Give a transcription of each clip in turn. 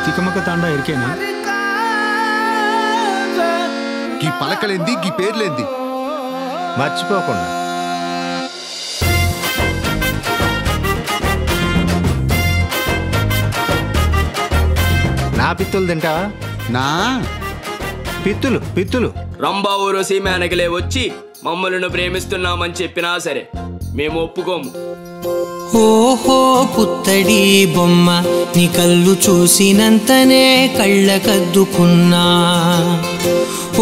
తికమక తాండా ఎరికేనా? గీ పలకలేంది, గీ పేర్లేంది మర్చిపోకుండా. నా పిత్తులు తింటావా? నా పిత్తులు పిత్తులు రంభా ఊరోసి మేనకలే వచ్చి మమ్మల్ని ప్రేమిస్తున్నామని చెప్పినా సరే మేము ఒప్పుకోము. ఓహో పుత్తడి బొమ్మ నీ కళ్ళు చూసినంతనే కళ్ళకద్దుకున్నా.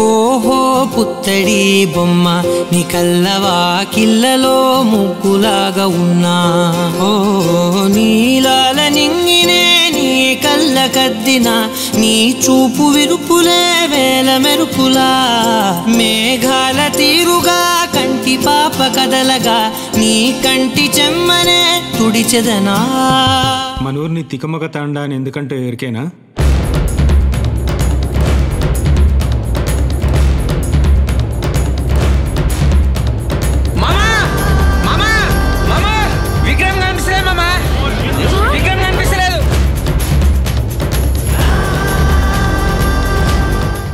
ఓహో పుత్తడి బొమ్మ నీ కళ్ళవాకిళ్ళలో ముగ్గులాగా ఉన్నా. ఓ నీలాల నింగినే నీ కళ్ళకద్దిన నీ చూపు విరుపులే వేల మెరుపులా. మేఘాల తీరుగా కంటి పాప కదలగా నీ కంటి చెమ్మనే తుడిచెదనా. మనూరిని తికమక తాండా అని ఎందుకంటే ఎరికేనా?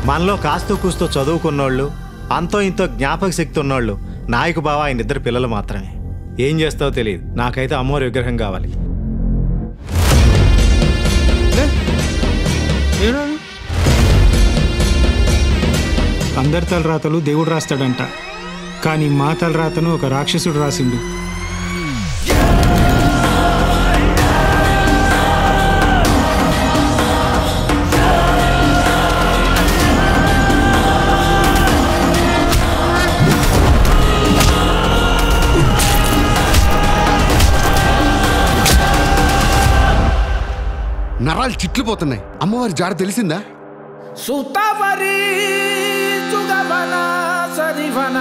మనలో కాస్తో కూస్తో చదువుకున్నోళ్ళు, అంతో ఇంతో జ్ఞాపక శక్తి ఉన్నోళ్ళు నాయకు బావ ఆయన ఇద్దరు పిల్లలు మాత్రమే. ఏం చేస్తావో తెలియదు. నాకైతే అమ్మవారి విగ్రహం కావాలి. అందరి తలరాతలు దేవుడు రాస్తాడంట, కానీ మా తలరాతను ఒక రాక్షసుడు రాసిండు. నరాలు చిట్లు పోతున్నాయి. అమ్మవారి జాడ తెలిసిందా? సుతవరి సుగవన సరివన